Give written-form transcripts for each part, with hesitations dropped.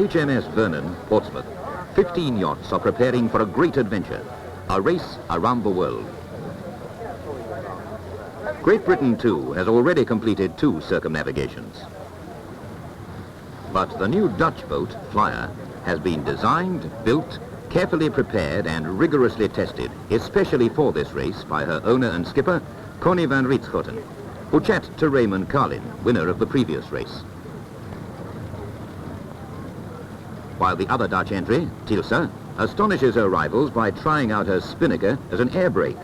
HMS Vernon, Portsmouth, 15 yachts are preparing for a great adventure, a race around the world. Great Britain, too, has already completed 2 circumnavigations. But the new Dutch boat, Flyer, has been designed, built, carefully prepared and rigorously tested, especially for this race by her owner and skipper, Connie van Rietschoten, who chat to Raymond Carlin, winner of the previous race. While the other Dutch entry, Tilsa, astonishes her rivals by trying out her spinnaker as an air brake.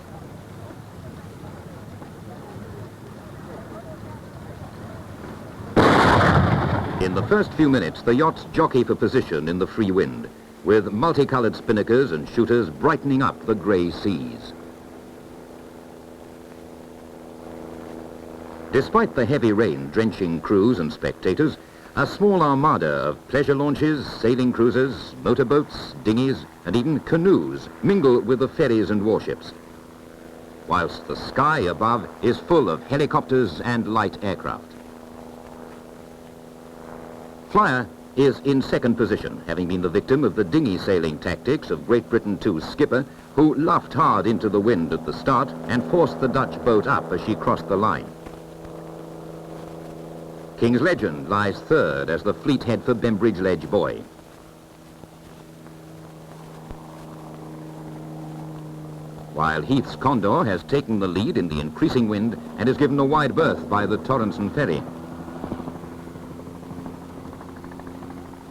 In the first few minutes, the yachts jockey for position in the free wind, with multicolored spinnakers and shooters brightening up the grey seas. Despite the heavy rain drenching crews and spectators, a small armada of pleasure launches, sailing cruisers, motorboats, dinghies, and even canoes mingle with the ferries and warships, whilst the sky above is full of helicopters and light aircraft. Flyer is in second position, having been the victim of the dinghy sailing tactics of Great Britain II's skipper, who luffed hard into the wind at the start and forced the Dutch boat up as she crossed the line. King's Legend lies third as the fleet head for Bembridge Ledge Buoy. While Heath's Condor has taken the lead in the increasing wind and is given a wide berth by the Torrenson ferry.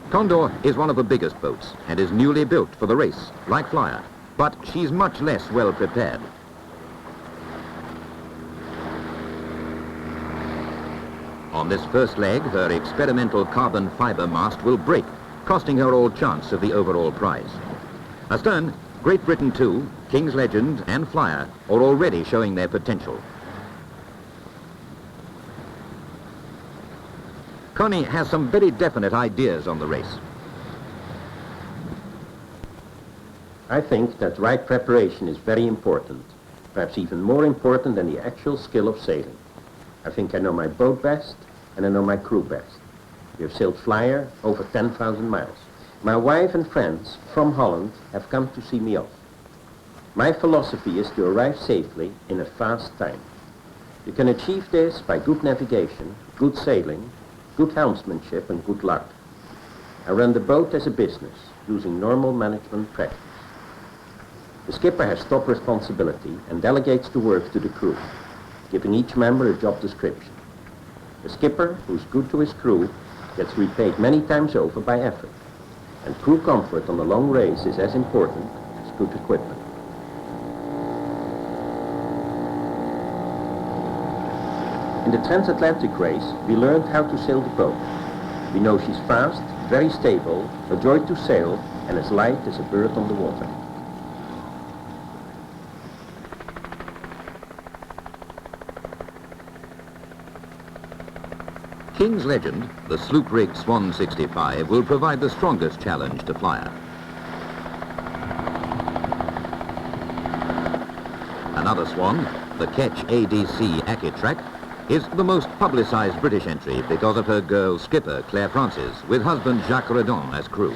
Condor is one of the biggest boats and is newly built for the race, like Flyer, but she's much less well prepared. On this first leg, her experimental carbon fiber mast will break, costing her all chance of the overall prize. Astern, Great Britain II, King's Legend and Flyer are already showing their potential. Connie has some very definite ideas on the race. I think that right preparation is very important, perhaps even more important than the actual skill of sailing. I think I know my boat best and I know my crew best. We have sailed Flyer over 10,000 miles. My wife and friends from Holland have come to see me off. My philosophy is to arrive safely in a fast time. You can achieve this by good navigation, good sailing, good helmsmanship and good luck. I run the boat as a business, using normal management practice. The skipper has top responsibility and delegates the work to the crew, giving each member a job description. The skipper, who's good to his crew, gets repaid many times over by effort. And crew comfort on a long race is as important as good equipment. In the transatlantic race, we learned how to sail the boat. We know she's fast, very stable, a joy to sail, and as light as a bird on the water. King's Legend, the sloop-rigged Swan 65, will provide the strongest challenge to Flyer. Another Swan, the Ketch ADC Akitrack, is the most publicised British entry because of her girl skipper, Claire Francis, with husband Jacques Redon as crew.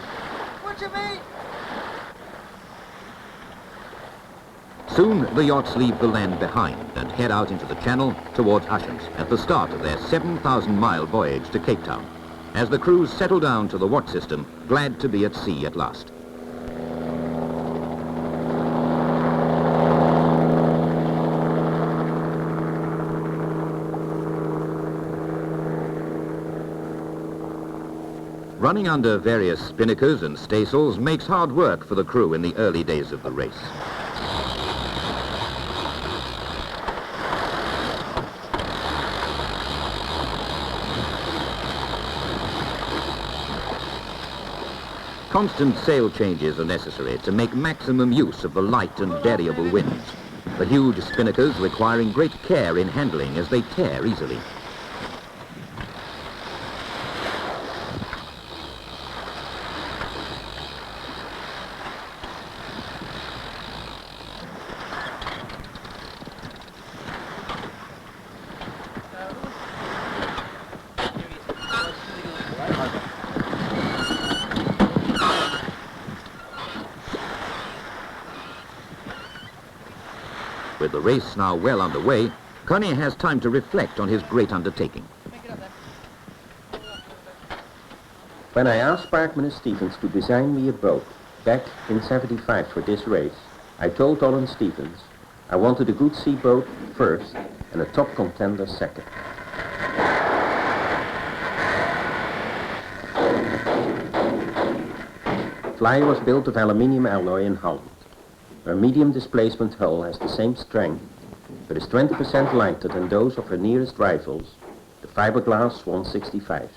What do you mean? Soon, the yachts leave the land behind and head out into the channel towards Ushant at the start of their 7,000-mile voyage to Cape Town, as the crews settle down to the watch system, glad to be at sea at last. Running under various spinnakers and staysails makes hard work for the crew in the early days of the race. Constant sail changes are necessary to make maximum use of the light and variable winds, the huge spinnakers requiring great care in handling as they tear easily. the race now well underway, Connie has time to reflect on his great undertaking. When I asked Parkman and Stevens to design me a boat back in '75 for this race, I told Colin Stevens I wanted a good sea boat first and a top contender second. Flyer was built of aluminium alloy in Holland. Her medium displacement hull has the same strength, but is 20% lighter than those of her nearest rivals, the fiberglass 165s.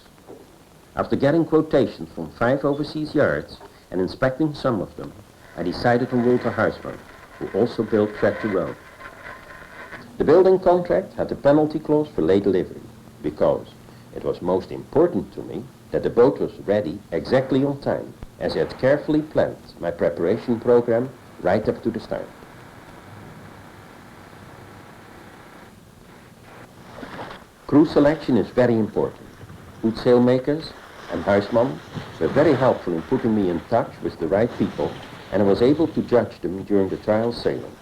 After getting quotations from 5 overseas yards and inspecting some of them, I decided on Walter Huisman, who also built Thread to Row. The building contract had a penalty clause for late delivery, because it was most important to me that the boat was ready exactly on time, as I had carefully planned my preparation program right up to the start. Crew selection is very important. Good sailmakers and Huisman were very helpful in putting me in touch with the right people, and I was able to judge them during the trial sailing.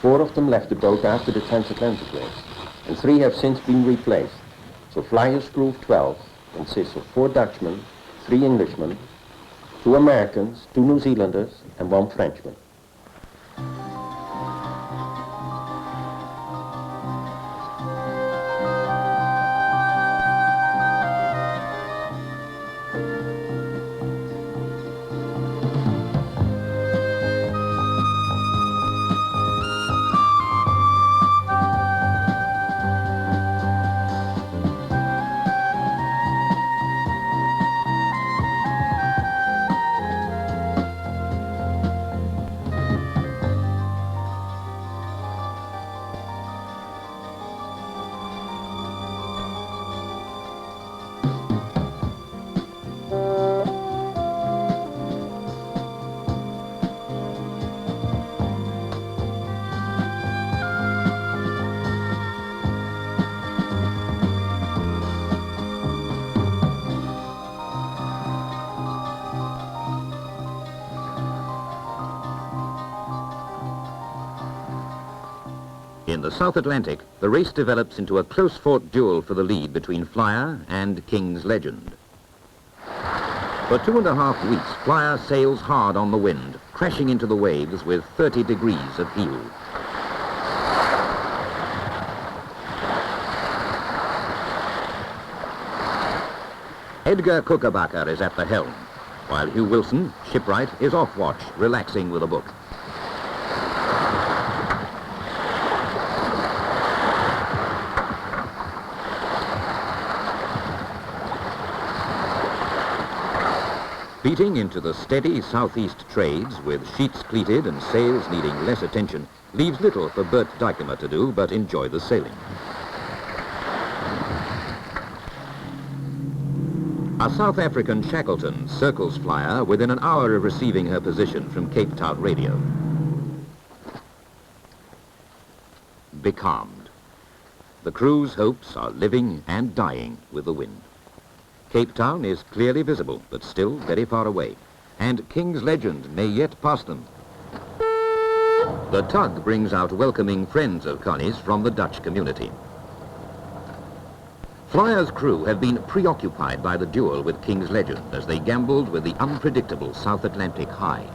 4 of them left the boat after the transatlantic race, and 3 have since been replaced. So Flyer's crew of 12 consists of 4 Dutchmen, 3 Englishmen, 2 Americans, 2 New Zealanders, and 1 Frenchman. In the South Atlantic, the race develops into a close-fought duel for the lead between Flyer and King's Legend. For 2.5 weeks, Flyer sails hard on the wind, crashing into the waves with 30 degrees of heel. Edgar Kookabakker is at the helm, while Hugh Wilson, shipwright, is off watch, relaxing with a book. Beating into the steady southeast trades with sheets cleated and sails needing less attention leaves little for Bert Dijkema to do but enjoy the sailing. A South African Shackleton circles Flyer within an hour of receiving her position from Cape Town radio. Becalmed. The crew's hopes are living and dying with the wind. Cape Town is clearly visible, but still very far away, and King's Legend may yet pass them. The tug brings out welcoming friends of Connie's from the Dutch community. Flyer's crew have been preoccupied by the duel with King's Legend as they gambled with the unpredictable South Atlantic high.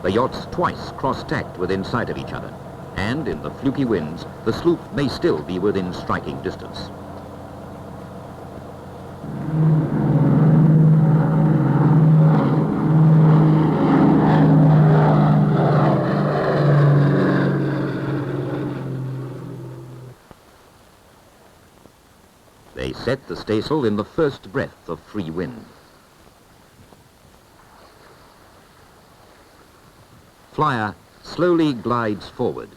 The yachts twice cross-tacked within sight of each other, and in the fluky winds, the sloop may still be within striking distance. They set the staysail in the first breath of free wind. Flyer slowly glides forward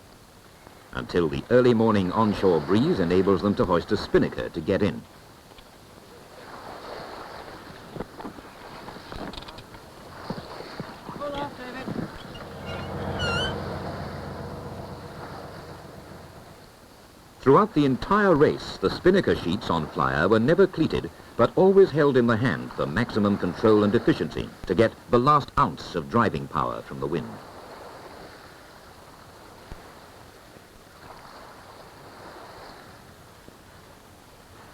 until the early morning onshore breeze enables them to hoist a spinnaker to get in. Throughout the entire race, the spinnaker sheets on Flyer were never cleated, but always held in the hand for maximum control and efficiency to get the last ounce of driving power from the wind.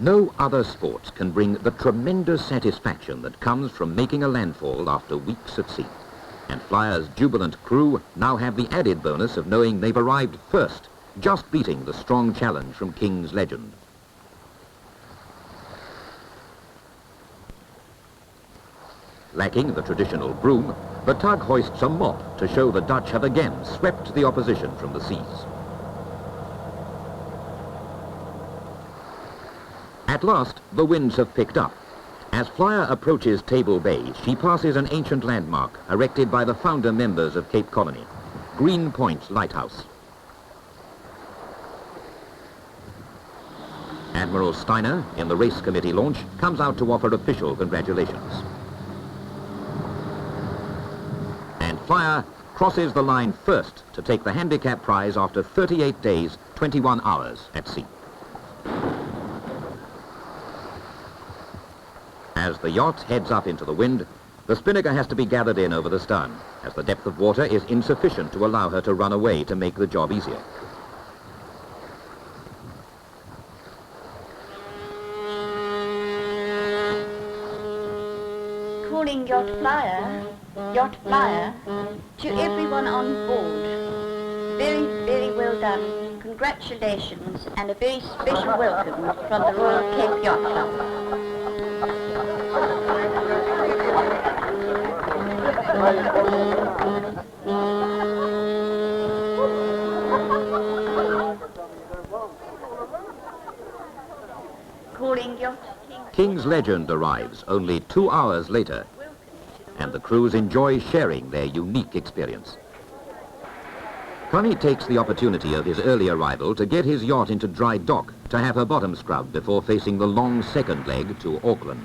No other sport can bring the tremendous satisfaction that comes from making a landfall after weeks at sea. And Flyer's jubilant crew now have the added bonus of knowing they've arrived first, just beating the strong challenge from King's Legend. Lacking the traditional broom, the tug hoists a mop to show the Dutch have again swept the opposition from the seas. At last, the winds have picked up. As Flyer approaches Table Bay, she passes an ancient landmark erected by the founder members of Cape Colony, Green Point Lighthouse. Admiral Steiner, in the race committee launch, comes out to offer official congratulations. And Flyer crosses the line first to take the handicap prize after 38 days, 21 hours at sea. As the yacht heads up into the wind, the spinnaker has to be gathered in over the stern, as the depth of water is insufficient to allow her to run away to make the job easier. Calling Yacht Flyer, to everyone on board. Very, very well done. Congratulations and a very special welcome from the Royal Cape Yacht Club. Calling Yacht King's Legend arrives only 2 hours later, and the crews enjoy sharing their unique experience. Connie takes the opportunity of his early arrival to get his yacht into dry dock to have her bottom scrubbed before facing the long second leg to Auckland.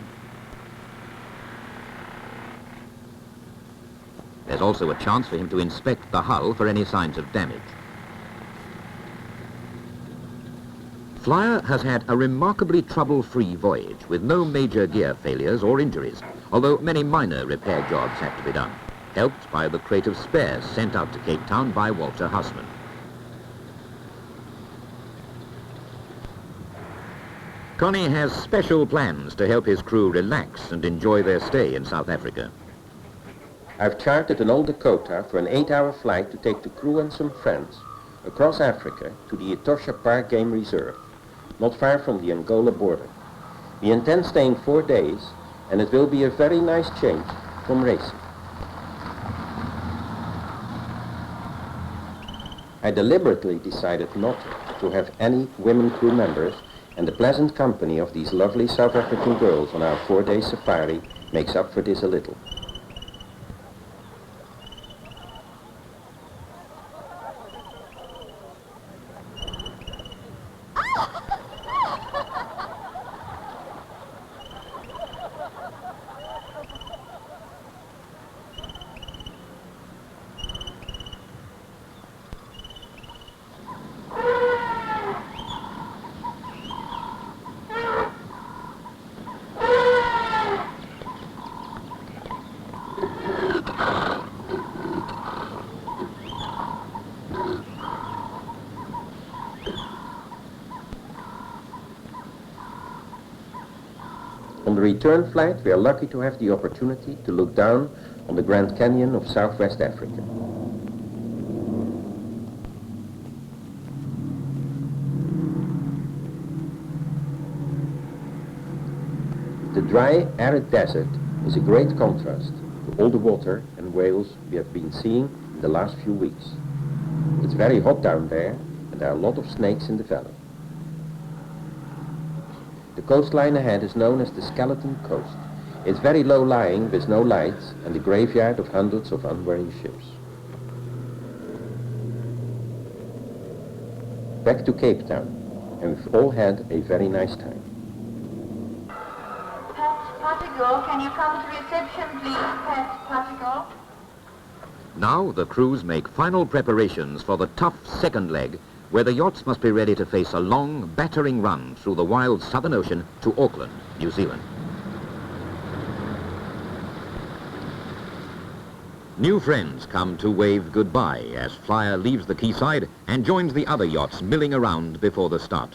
There's also a chance for him to inspect the hull for any signs of damage. Flyer has had a remarkably trouble-free voyage with no major gear failures or injuries, although many minor repair jobs had to be done, helped by the crate of spares sent out to Cape Town by Walter Houseman. Connie has special plans to help his crew relax and enjoy their stay in South Africa. I've chartered an old Dakota for an 8-hour flight to take the crew and some friends across Africa to the Etosha Park Game Reserve, not far from the Angola border. We intend staying 4 days, and it will be a very nice change from racing. I deliberately decided not to have any women crew members, and the pleasant company of these lovely South African girls on our 4-day safari makes up for this a little. On the return flight, we are lucky to have the opportunity to look down on the Grand Canyon of Southwest Africa. The dry, arid desert is a great contrast to all the water and whales we have been seeing in the last few weeks. It's very hot down there, and there are a lot of snakes in the valley. The coastline ahead is known as the Skeleton Coast. It's very low-lying with no lights and the graveyard of hundreds of unwary ships. Back to Cape Town, and we've all had a very nice time. Pat Partigal, can you come to reception, please, Pat Partigal? Now the crews make final preparations for the tough second leg, where the yachts must be ready to face a long, battering run through the wild Southern Ocean to Auckland, New Zealand. New friends come to wave goodbye as Flyer leaves the quayside and joins the other yachts milling around before the start.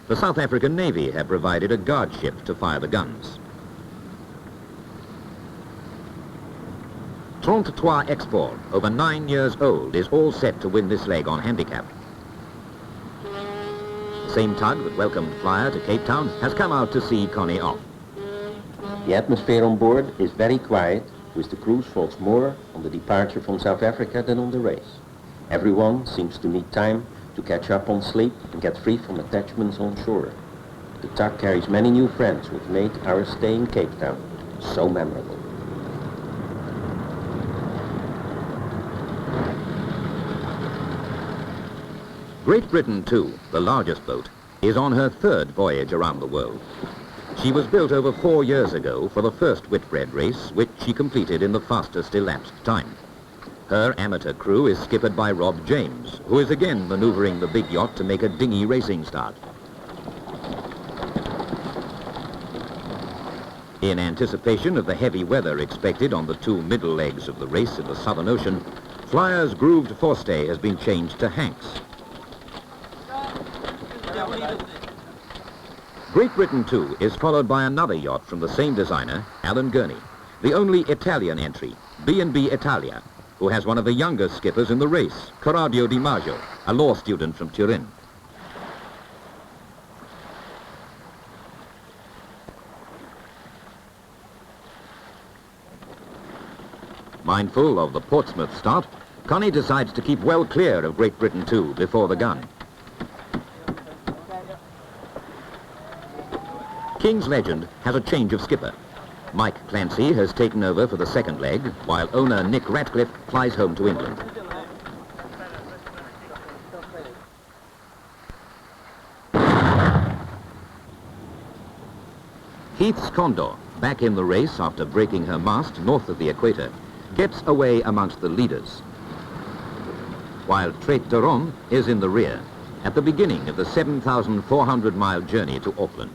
The South African Navy have provided a guard ship to fire the guns. 33 Export, over 9 years old, is all set to win this leg on handicap. The same tug that welcomed Flyer to Cape Town has come out to see Connie off. The atmosphere on board is very quiet, with the cruise falls more on the departure from South Africa than on the race. Everyone seems to need time to catch up on sleep and get free from attachments on shore. The tug carries many new friends who have made our stay in Cape Town so memorable. Great Britain, too, the largest boat, is on her third voyage around the world. She was built over 4 years ago for the first Whitbread race, which she completed in the fastest elapsed time. Her amateur crew is skippered by Rob James, who is again maneuvering the big yacht to make a dinghy racing start. In anticipation of the heavy weather expected on the 2 middle legs of the race in the Southern Ocean, Flyer's grooved forestay has been changed to Hanks. Great Britain, too, is followed by another yacht from the same designer, Alan Gurney, the only Italian entry, B&B Italia, who has one of the youngest skippers in the race, Corrado Di Maggio, a law student from Turin. Mindful of the Portsmouth start, Connie decides to keep well clear of Great Britain, too, before the gun. King's Legend has a change of skipper. Mike Clancy has taken over for the second leg, while owner Nick Ratcliffe flies home to England. Heath's Condor, back in the race after breaking her mast north of the equator, gets away amongst the leaders, while Trait de Rome is in the rear, at the beginning of the 7,400-mile journey to Auckland.